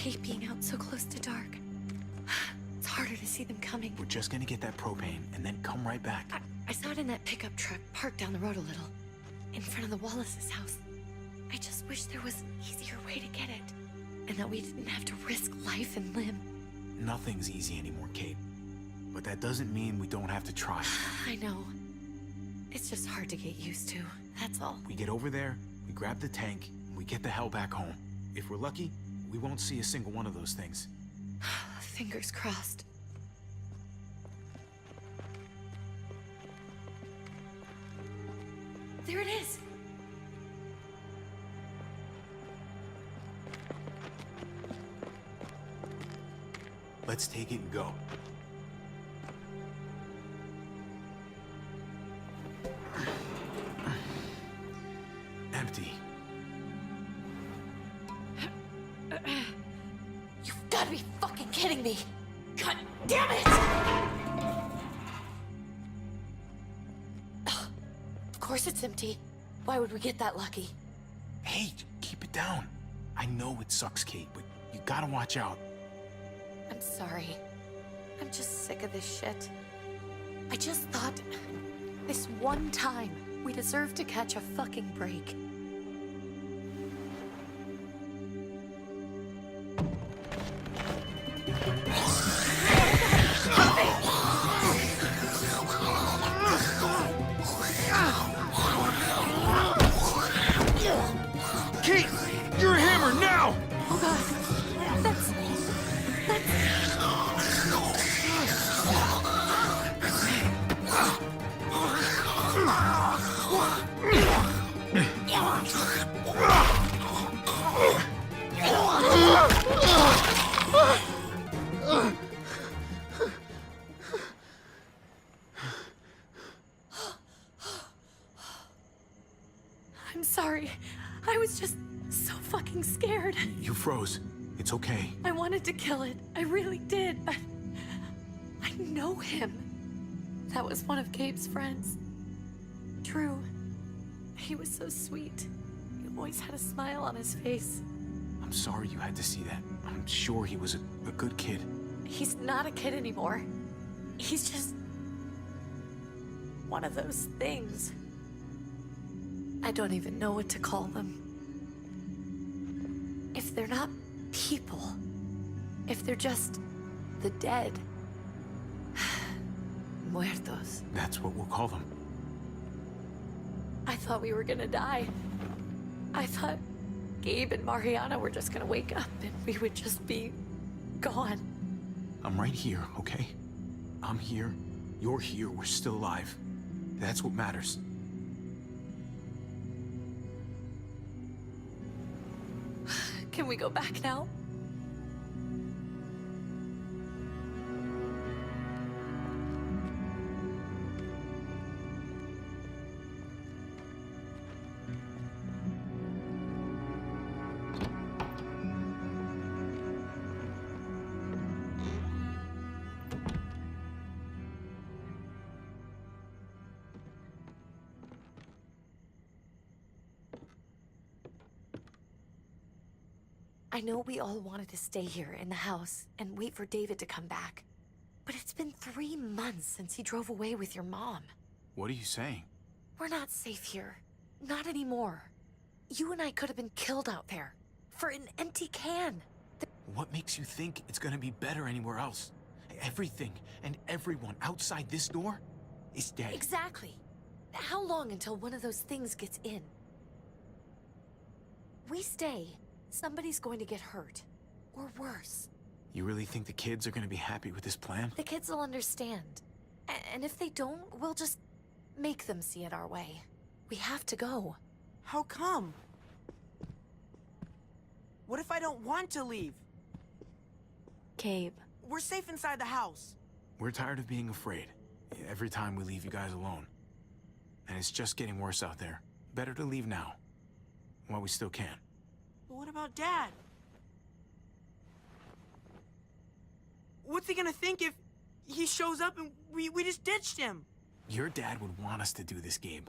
hate being out so close to dark. It's harder to see them coming. We're just gonna get that propane and then come right back. I saw it in that pickup truck parked down the road a little, in front of the Wallace's house. I just wish there was an easier way to get it, and that we didn't have to risk life and limb. Nothing's easy anymore, Kate. But that doesn't mean we don't have to try. I know. It's just hard to get used to, that's all. We get over there, we grab the tank, and we get the hell back home. If we're lucky, we won't see a single one of those things. Fingers crossed. There it is! Let's take it and go. Empty. You've got to be fucking kidding me! God damn it! Of course it's empty. Why would we get that lucky? Hey, keep it down. I know it sucks, Kate, but you gotta watch out. I'm sorry. I'm just sick of this shit. I just thought, this one time, we deserve to catch a fucking break. Kate, you're a hammer now! Oh god, that's... I'm sorry. I was just so fucking scared. You froze. It's okay. I wanted to kill it. I really did, but I know him. That was one of Gabe's friends. Drew. He was so sweet. He always had a smile on his face. I'm sorry you had to see that. I'm sure he was a good kid. He's not a kid anymore. He's just one of those things. I don't even know what to call them. If they're not people, if they're just the dead, muertos. That's what we'll call them. I thought we were gonna die. I thought Gabe and Mariana were just gonna wake up and we would just be gone. I'm right here, okay? I'm here, you're here, we're still alive. That's what matters. Can we go back now? I know we all wanted to stay here in the house and wait for David to come back. But it's been 3 months since he drove away with your mom. What are you saying? We're not safe here. Not anymore. You and I could have been killed out there. For an empty can. What makes you think it's gonna be better anywhere else? Everything and everyone outside this door is dead. Exactly. How long until one of those things gets in? We stay. Somebody's going to get hurt. Or worse. You really think the kids are gonna be happy with this plan? The kids will understand. And if they don't, we'll just make them see it our way. We have to go. How come? What if I don't want to leave? Gabe. We're safe inside the house. We're tired of being afraid. Every time we leave you guys alone. And it's just getting worse out there. Better to leave now. While we still can. But what about Dad? What's he gonna think if he shows up and we just ditched him? Your dad would want us to do this, Gabe.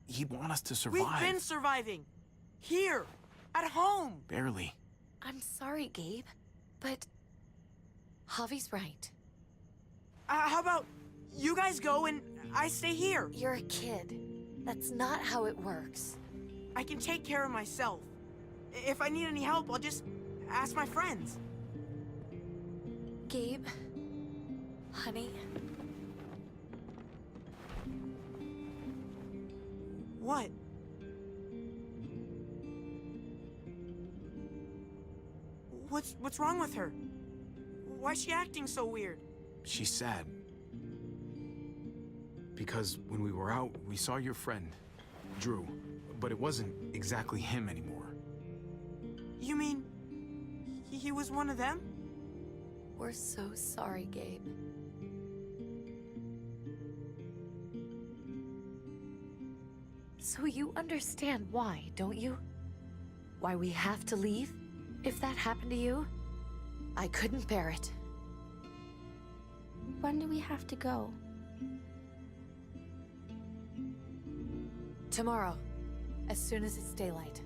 He'd want us to survive. We've been surviving. Here. At home. Barely. I'm sorry, Gabe, but Javi's right. How about you guys go and I stay here? You're a kid. That's not how it works. I can take care of myself. If I need any help, I'll just ask my friends. Gabe, honey, What? What's wrong with her? Why's she acting so weird? She's sad. Because when we were out, we saw your friend, Drew. But it wasn't exactly him anymore. You mean he was one of them? we're so sorry, Gabe. So you understand why, don't you? Why we have to leave? If that happened to you, I couldn't bear it. When do we have to go? Tomorrow, as soon as it's daylight.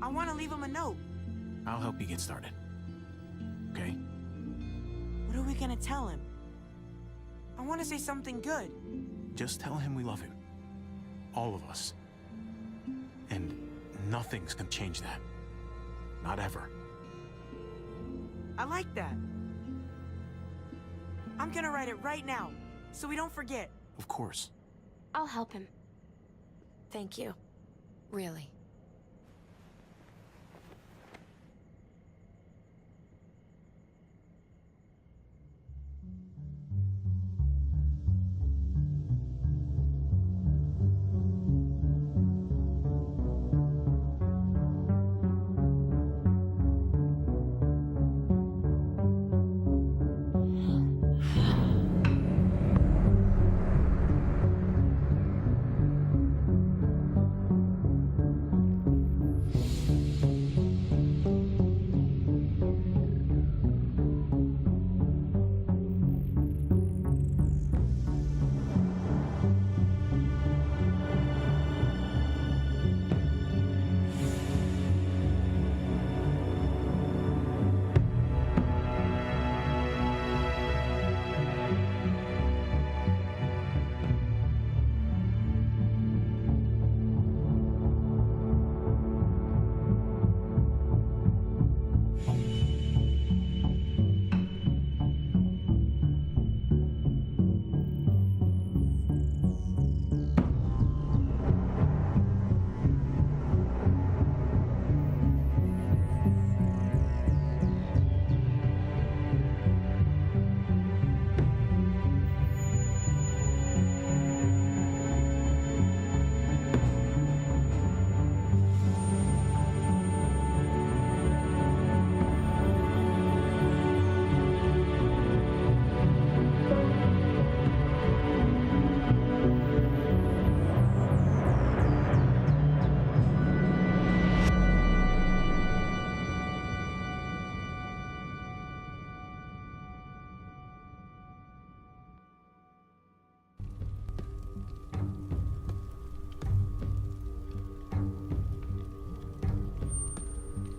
I want to leave him a note. I'll help you get started. Okay? What are we gonna tell him? I want to say something good. Just tell him we love him. All of us. And nothing's gonna change that. Not ever. I like that. I'm gonna write it right now, so we don't forget. Of course. I'll help him. Thank you. Really.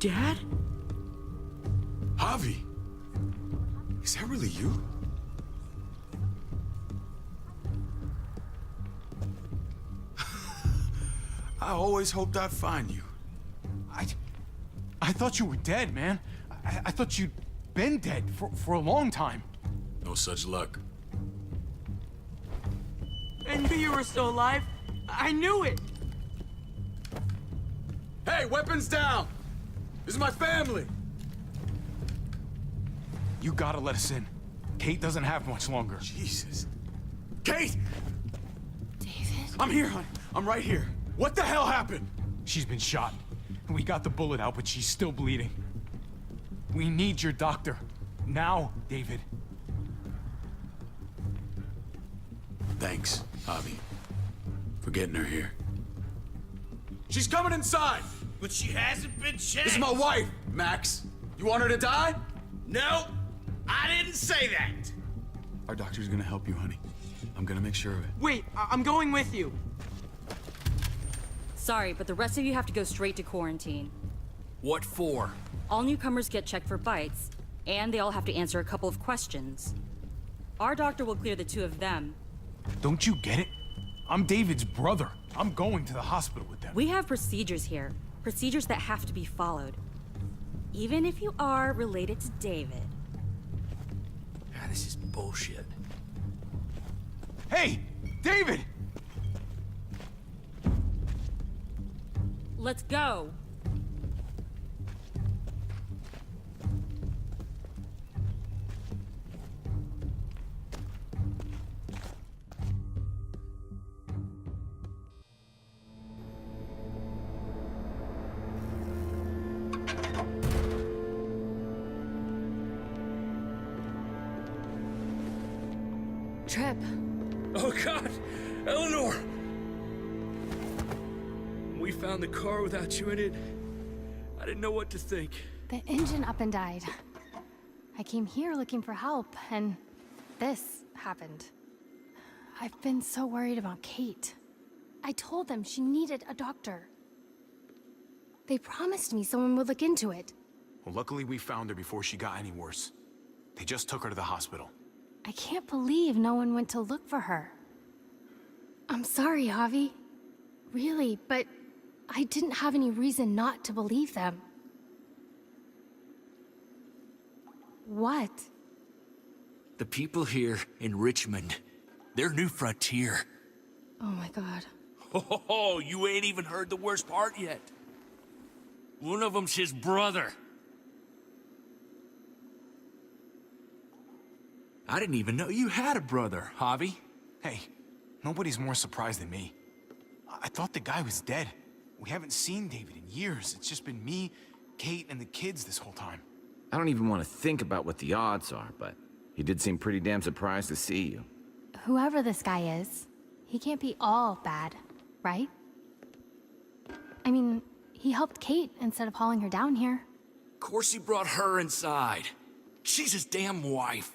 Dad? Javi! Is that really you? I always hoped I'd find you. I thought you were dead, man. I thought you'd been dead for a long time. No such luck. I knew you were still alive. I knew it. Hey, weapons down! This is my family! You gotta let us in. Kate doesn't have much longer. Jesus. Kate! David? I'm here, honey. I'm right here. What the hell happened? She's been shot. We got the bullet out, but she's still bleeding. We need your doctor. Now, David. Thanks, Javi, for getting her here. She's coming inside! But she hasn't been checked. This is my wife, Max. You want her to die? No, I didn't say that. Our doctor's gonna help you, honey. I'm gonna make sure of it. Wait, I'm going with you. Sorry, but the rest of you have to go straight to quarantine. What for? All newcomers get checked for bites, and they all have to answer a couple of questions. Our doctor will clear the two of them. Don't you get it? I'm David's brother. I'm going to the hospital with them. We have procedures here. Procedures that have to be followed. Even if you are related to David. Ah, this is bullshit. Hey! David! Let's go. Trip. Oh God, Eleanor! We found the car without you in it. I didn't know what to think. The engine up and died. I came here looking for help, and this happened. I've been so worried about Kate. I told them she needed a doctor. They promised me someone would look into it. Well, luckily we found her before she got any worse. They just took her to the hospital. I can't believe no one went to look for her. I'm sorry, Javi. Really, but I didn't have any reason not to believe them. What? The people here in Richmond, they're New Frontier. Oh my God. Oh, you ain't even heard the worst part yet. One of them's his brother. I didn't even know you had a brother, Javi. Hey, nobody's more surprised than me. I thought the guy was dead. We haven't seen David in years. It's just been me, Kate, and the kids this whole time. I don't even want to think about what the odds are, but he did seem pretty damn surprised to see you. Whoever this guy is, he can't be all bad, right? I mean, he helped Kate instead of hauling her down here. Of course he brought her inside. She's his damn wife.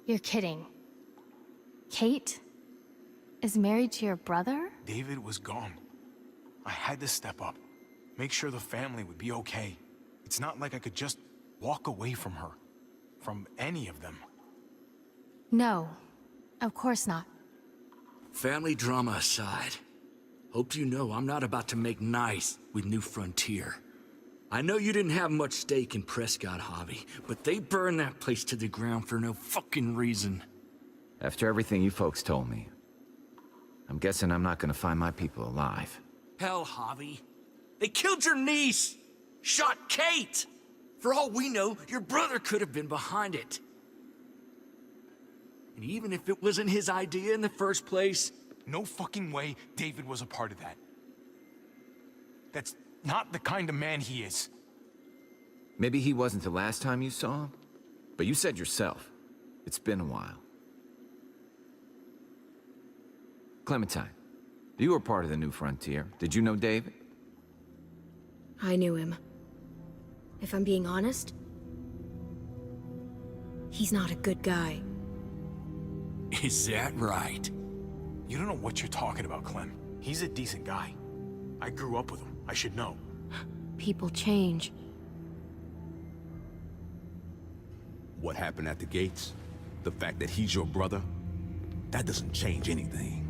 You're kidding. Kate is married to your brother? David was gone. I had to step up, make sure the family would be okay. It's not like I could just walk away from her, from any of them. No, of course not. Family drama aside, hope you know I'm not about to make nice with New Frontier. I know you didn't have much stake in Prescott, Javi, but they burned that place to the ground for no fucking reason. After everything you folks told me, I'm guessing I'm not gonna find my people alive. Hell, Javi. They killed your niece! Shot Kate! For all we know, your brother could have been behind it. And even if it wasn't his idea in the first place... No fucking way David was a part of that. That's not the kind of man he is. Maybe he wasn't the last time you saw him, but you said yourself, it's been a while. Clementine, you were part of the New Frontier. Did you know David? I knew him. If I'm being honest, he's not a good guy. Is that right? You don't know what you're talking about, Clem. He's a decent guy. I grew up with him. I should know. People change. What happened at the gates? The fact that he's your brother? That doesn't change anything.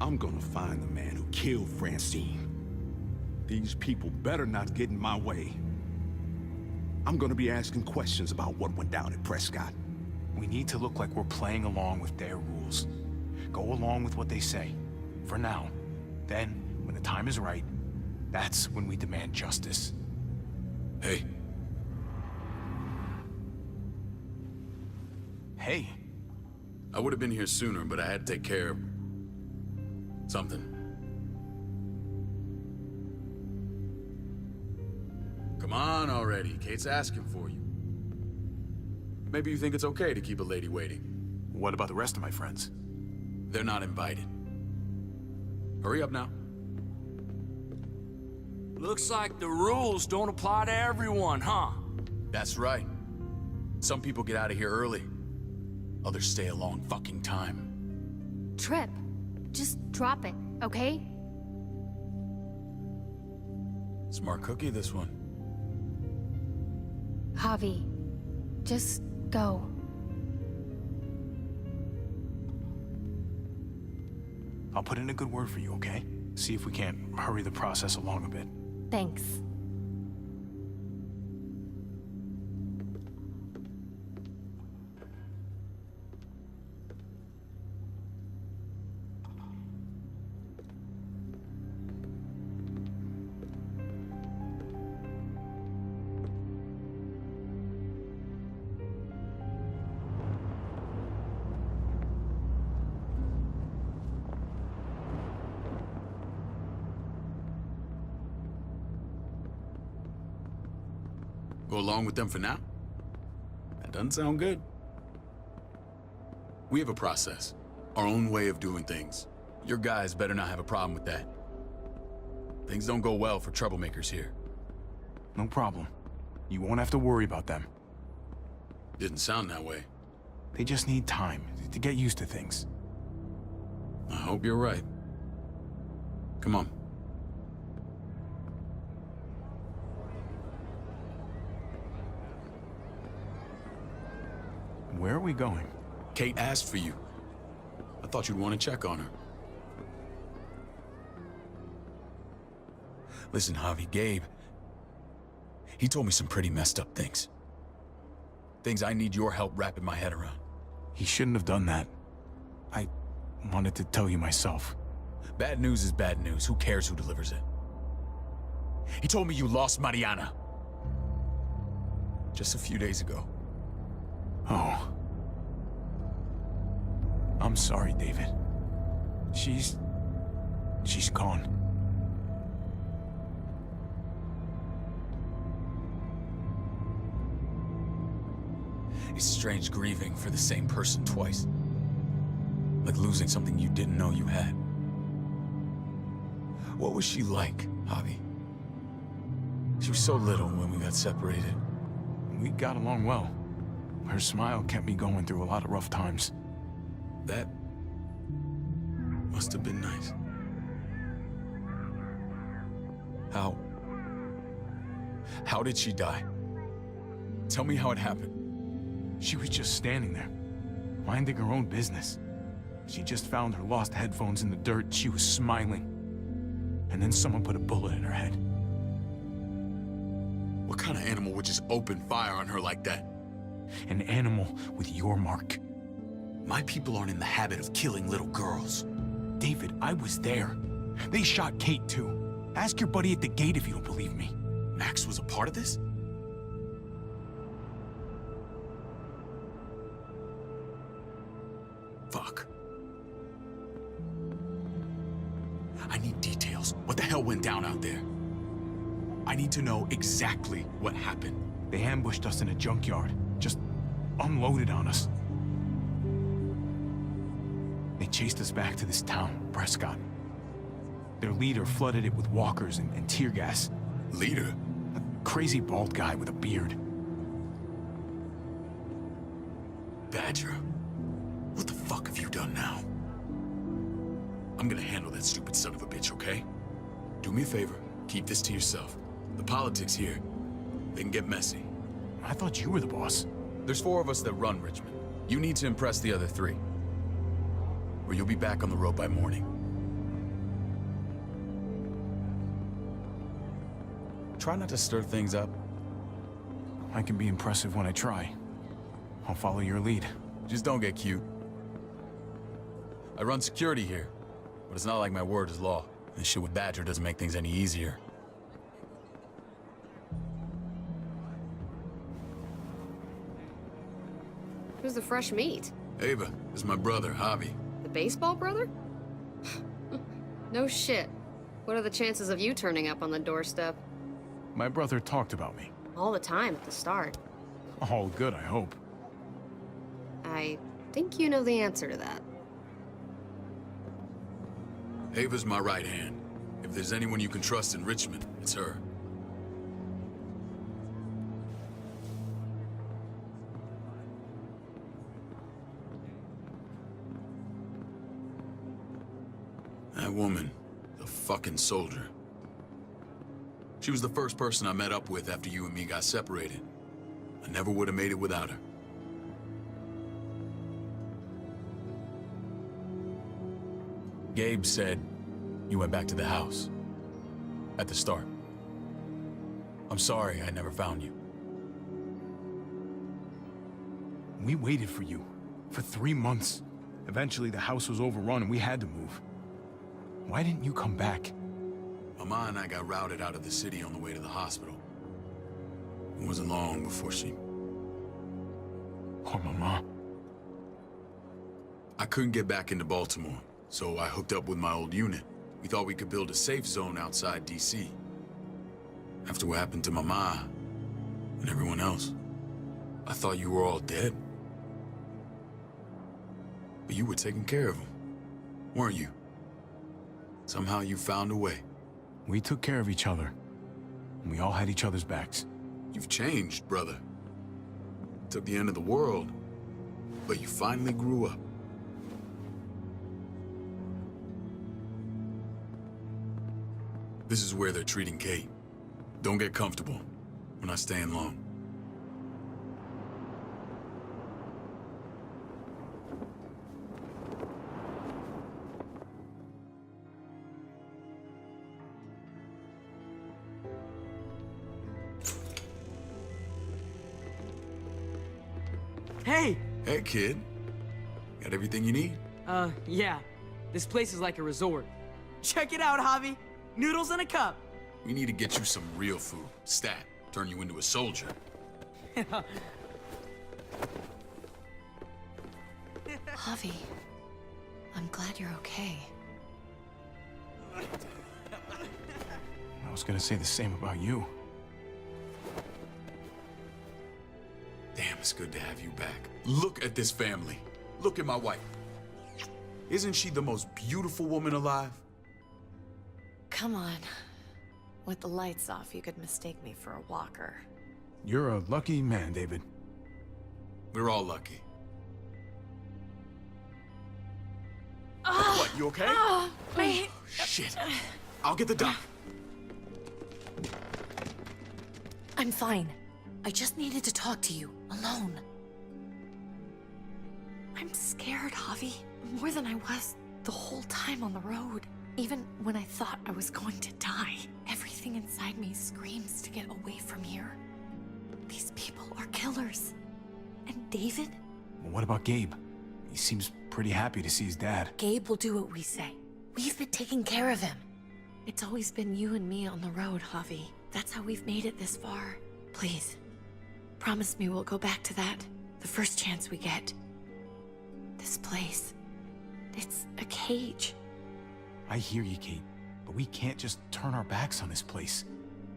I'm gonna find the man who killed Francine. These people better not get in my way. I'm gonna be asking questions about what went down at Prescott. We need to look like we're playing along with their rules. Go along with what they say. For now. Then, when the time is right, that's when we demand justice. Hey. Hey. I would have been here sooner, but I had to take care of... something. Come on already. Kate's asking for you. Maybe you think it's okay to keep a lady waiting. What about the rest of my friends? They're not invited. Hurry up now. Looks like the rules don't apply to everyone, huh? That's right. Some people get out of here early. Others stay a long fucking time. Trip, just drop it, okay? Smart cookie, this one. Javi, just go. I'll put in a good word for you, okay? See if we can't hurry the process along a bit. Thanks. Go along with them for now? That doesn't sound good. We have a process, our own way of doing things. Your guys better not have a problem with that. Things don't go well for troublemakers here. No problem. You won't have to worry about them. Didn't sound that way. They just need time to get used to things. I hope you're right. Come on. Where are we going? Kate asked for you. I thought you'd want to check on her. Listen, Javi, Gabe, he told me some pretty messed up things. Things I need your help wrapping my head around. He shouldn't have done that. I wanted to tell you myself. Bad news is bad news. Who cares who delivers it? He told me you lost Mariana. Just a few days ago. Oh. I'm sorry, David. She's gone. It's strange grieving for the same person twice. Like losing something you didn't know you had. What was she like, Javi? She was so little when we got separated. We got along well. Her smile kept me going through a lot of rough times. That must have been nice. How did she die? Tell me how it happened. She was just standing there, minding her own business. She just found her lost headphones in the dirt. She was smiling. And then someone put a bullet in her head. What kind of animal would just open fire on her like that? An animal with your mark. My people aren't in the habit of killing little girls. David, I was there. They shot Kate too. Ask your buddy at the gate if you don't believe me. Max was a part of this? Fuck. I need details. What the hell went down out there? I need to know exactly what happened. They ambushed us in a junkyard. Just unloaded on us. They chased us back to this town, Prescott. Their leader flooded it with walkers and tear gas. Leader? A crazy bald guy with a beard. Badger, what the fuck have you done now? I'm gonna handle that stupid son of a bitch, okay? Do me a favor, keep this to yourself. The politics here, they can get messy. I thought you were the boss. There's 4 of us that run Richmond. You need to impress the other 3. Or you'll be back on the road by morning. Try not to stir things up. I can be impressive when I try. I'll follow your lead. Just don't get cute. I run security here, but it's not like my word is law. This shit with Badger doesn't make things any easier. Who's the fresh meat? Ava, this is my brother, Javi. The baseball brother? No shit. What are the chances of you turning up on the doorstep? My brother talked about me. All the time at the start. All good, I hope. I think you know the answer to that. Ava's my right hand. If there's anyone you can trust in Richmond, it's her. That woman, the fucking soldier. She was the first person I met up with after you and me got separated. I never would have made it without her. Gabe said you went back to the house. At the start. I'm sorry I never found you. We waited for you. For 3 months. Eventually, the house was overrun and we had to move. Why didn't you come back? Mama and I got routed out of the city on the way to the hospital. It wasn't long before she... Poor Mama. I couldn't get back into Baltimore, so I hooked up with my old unit. We thought we could build a safe zone outside D.C. After what happened to Mama and everyone else, I thought you were all dead. But you were taking care of them, weren't you? Somehow you found a way. We took care of each other. And we all had each other's backs. You've changed, brother. It took the end of the world, but you finally grew up. This is where they're treating Kate. Don't get comfortable. We're not staying long. Hey! Hey, kid. Got everything you need? Yeah. This place is like a resort. Check it out, Javi. Noodles in a cup. We need to get you some real food. Stat. Turn you into a soldier. Javi, I'm glad you're okay. I was gonna say the same about you. Damn, it's good to have you back. Look at this family. Look at my wife. Isn't she the most beautiful woman alive? Come on. With the lights off, you could mistake me for a walker. You're a lucky man, David. We're all lucky. What, you okay? Wait. Shit. I'll get the doc. I'm fine. I just needed to talk to you, alone. I'm scared, Javi. More than I was the whole time on the road. Even when I thought I was going to die, everything inside me screams to get away from here. These people are killers. And David? Well, what about Gabe? He seems pretty happy to see his dad. Gabe will do what we say. We've been taking care of him. It's always been you and me on the road, Javi. That's how we've made it this far. Please, promise me we'll go back to that the first chance we get. This place, it's a cage. I hear you, Kate, but we can't just turn our backs on this place.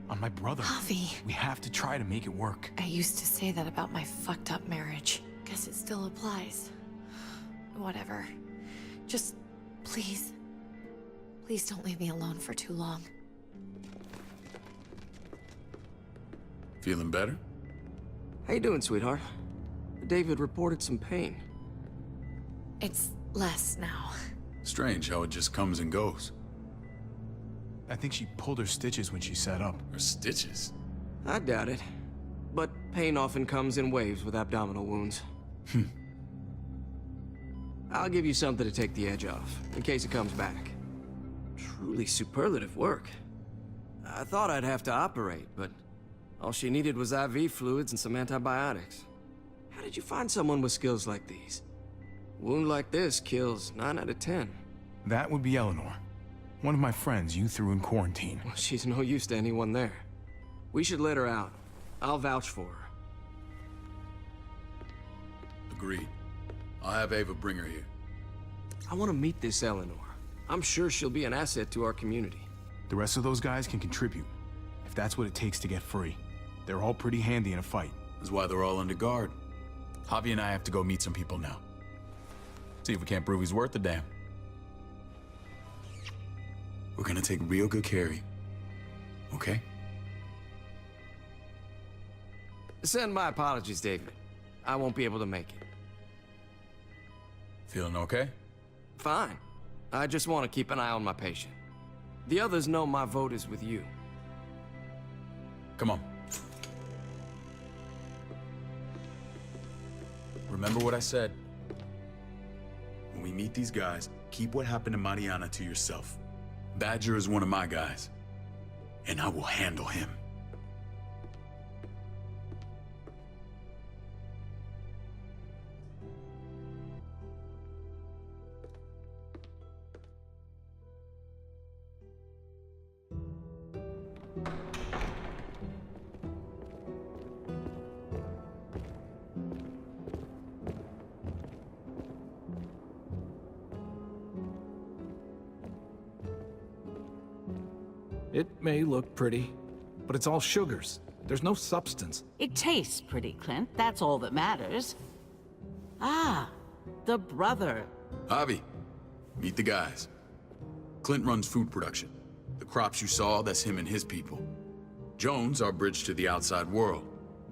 On my brother. Javi. We have to try to make it work. I used to say that about my fucked up marriage. Guess it still applies. Whatever. Just, please. Please don't leave me alone for too long. Feeling better? How you doing, sweetheart? David reported some pain. It's less now. Strange how it just comes and goes. I think she pulled her stitches when she sat up. Her stitches? I doubt it. But pain often comes in waves with abdominal wounds. I'll give you something to take the edge off, in case it comes back. Truly superlative work. I thought I'd have to operate, but all she needed was IV fluids and some antibiotics. How did you find someone with skills like these? A wound like this kills 9 out of 10. That would be Eleanor. One of my friends you threw in quarantine. Well, she's no use to anyone there. We should let her out. I'll vouch for her. Agreed. I'll have Ava bring her here. I want to meet this Eleanor. I'm sure she'll be an asset to our community. The rest of those guys can contribute, if that's what it takes to get free. They're all pretty handy in a fight. That's why they're all under guard. Javi and I have to go meet some people now. See if we can't prove he's worth the damn. We're gonna take real good care of you. Okay? Send my apologies, David. I won't be able to make it. Feeling okay? Fine. I just want to keep an eye on my patient. The others know my vote is with you. Come on. Remember what I said. When we meet these guys, keep what happened to Mariana to yourself. Badger is one of my guys, and I will handle him. It may look pretty, but it's all sugars. There's no substance. It tastes pretty, Clint. That's all that matters. Ah, the brother. Javi, meet the guys. Clint runs food production. The crops you saw, that's him and his people. Jones, our bridge to the outside world.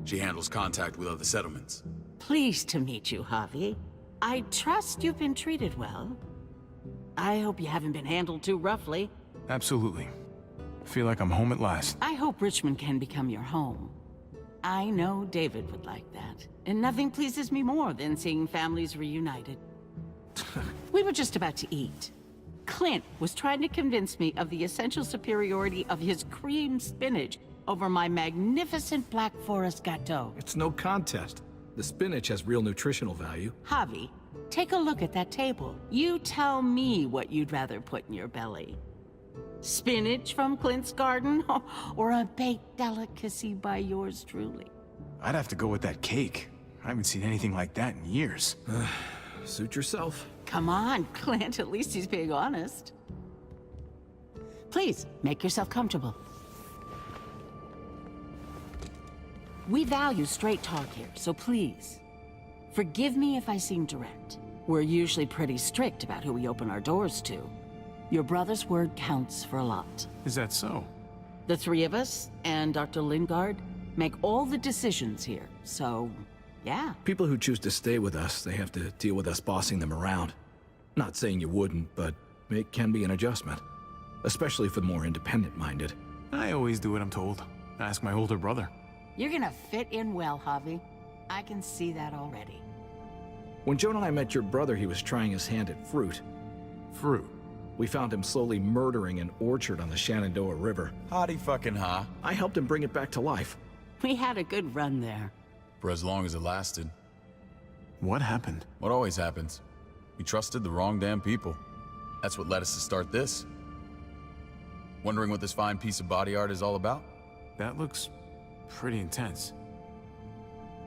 She handles contact with other settlements. Pleased to meet you, Javi. I trust you've been treated well. I hope you haven't been handled too roughly. Absolutely. Feel like I'm home at last. I hope Richmond can become your home. I know David would like that, and nothing pleases me more than seeing families reunited. We were just about to eat. Clint was trying to convince me of the essential superiority of his cream spinach over my magnificent Black Forest gâteau. It's no contest. The spinach has real nutritional value. Javi, take a look at that table. You tell me what you'd rather put in your belly. Spinach from Clint's garden, or a baked delicacy by yours truly? I'd have to go with that cake. I haven't seen anything like that in years. Suit yourself. Come on, Clint, at least he's being honest. Please, make yourself comfortable. We value straight talk here, so please, forgive me if I seem direct. We're usually pretty strict about who we open our doors to. Your brother's word counts for a lot. Is that so? The three of us and Dr. Lingard make all the decisions here, so yeah. People who choose to stay with us, they have to deal with us bossing them around. Not saying you wouldn't, but it can be an adjustment. Especially for the more independent-minded. I always do what I'm told. Ask my older brother. You're gonna fit in well, Javi. I can see that already. When Joan and I met your brother, he was trying his hand at fruit. Fruit? We found him slowly murdering an orchard on the Shenandoah River. Howdy fucking ha. I helped him bring it back to life. We had a good run there. For as long as it lasted. What happened? What always happens. We trusted the wrong damn people. That's what led us to start this. Wondering what this fine piece of body art is all about? That looks pretty intense.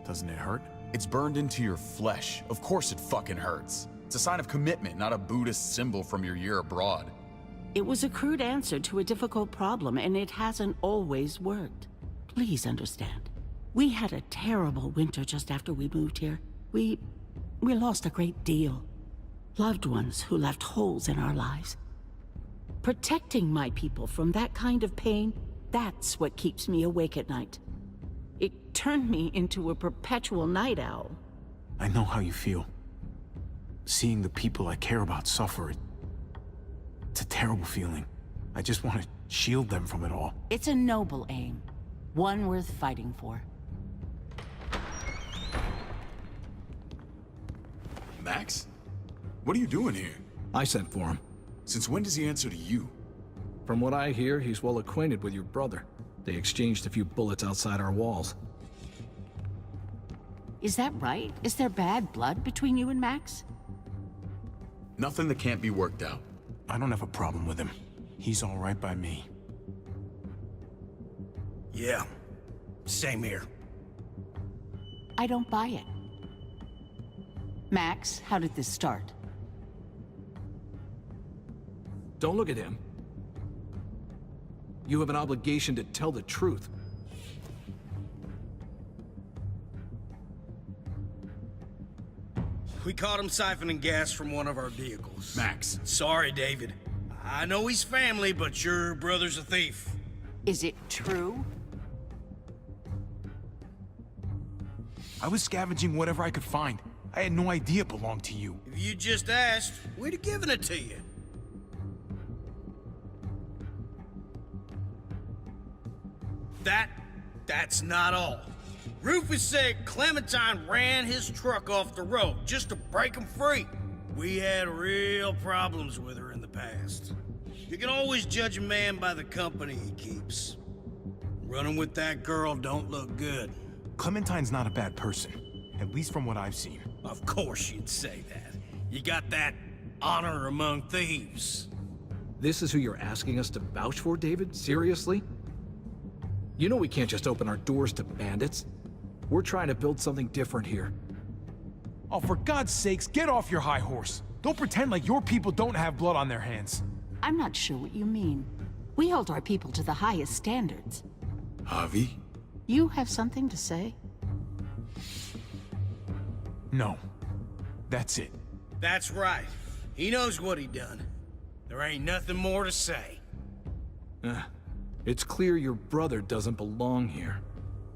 Doesn't it hurt? It's burned into your flesh. Of course it fucking hurts. It's a sign of commitment, not a Buddhist symbol from your year abroad. It was a crude answer to a difficult problem, and it hasn't always worked. Please understand. We had a terrible winter just after we moved here. We lost a great deal. Loved ones who left holes in our lives. Protecting my people from that kind of pain, that's what keeps me awake at night. It turned me into a perpetual night owl. I know how you feel. Seeing the people I care about suffer, it's a terrible feeling. I just want to shield them from it all. It's a noble aim. One worth fighting for. Max? What are you doing here? I sent for him. Since when does he answer to you? From what I hear, he's well acquainted with your brother. They exchanged a few bullets outside our walls. Is that right? Is there bad blood between you and Max? Nothing that can't be worked out. I don't have a problem with him. He's all right by me. Yeah, same here. I don't buy it. Max, how did this start? Don't look at him. You have an obligation to tell the truth. We caught him siphoning gas from one of our vehicles. Max. Sorry, David. I know he's family, but your brother's a thief. Is it true? I was scavenging whatever I could find. I had no idea it belonged to you. If you just asked, we'd have given it to you. That that's not all. Rufus said Clementine ran his truck off the road just to break him free. We had real problems with her in the past. You can always judge a man by the company he keeps. Running with that girl don't look good. Clementine's not a bad person, at least from what I've seen. Of course you'd say that. You got that honor among thieves. This is who you're asking us to vouch for, David? Seriously? You know we can't just open our doors to bandits. We're trying to build something different here. Oh, for God's sakes, get off your high horse. Don't pretend like your people don't have blood on their hands. I'm not sure what you mean. We hold our people to the highest standards. Javi? You have something to say? No. That's it. That's right. He knows what he done. There ain't nothing more to say. It's clear your brother doesn't belong here.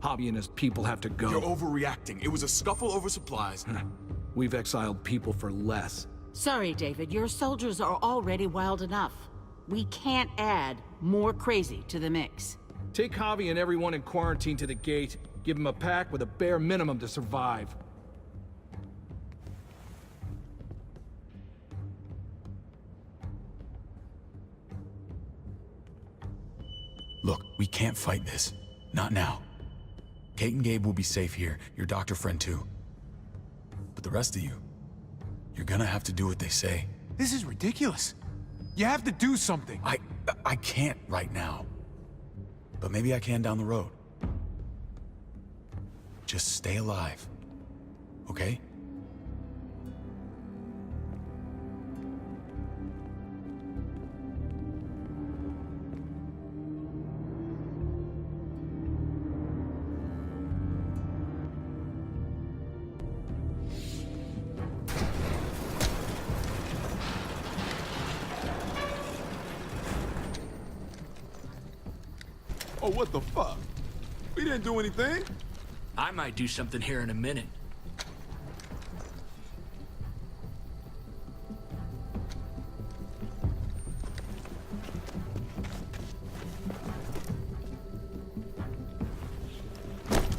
Javi and his people have to go. You're overreacting. It was a scuffle over supplies. We've exiled people for less. Sorry, David. Your soldiers are already wild enough. We can't add more crazy to the mix. Take Javi and everyone in quarantine to the gate. Give them a pack with a bare minimum to survive. Look, we can't fight this. Not now. Kate and Gabe will be safe here, your doctor friend too. But the rest of you, you're gonna have to do what they say. This is ridiculous. You have to do something. I can't right now. But maybe I can down the road. Just stay alive. Okay? Oh, what the fuck? We didn't do anything. I might do something here in a minute.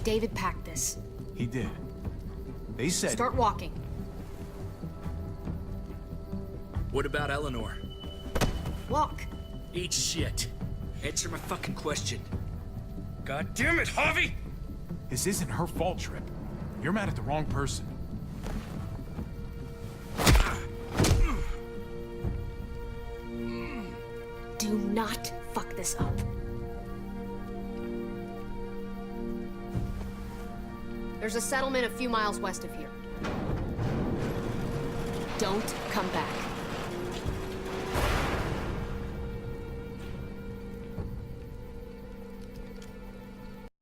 David packed this. He did. They said... Start walking. What about Eleanor? Walk. Eat shit. Answer my fucking question. God damn it, Javi! This isn't her fault, Trip. You're mad at the wrong person. Do not fuck this up. There's a settlement a few miles west of here. Don't come back.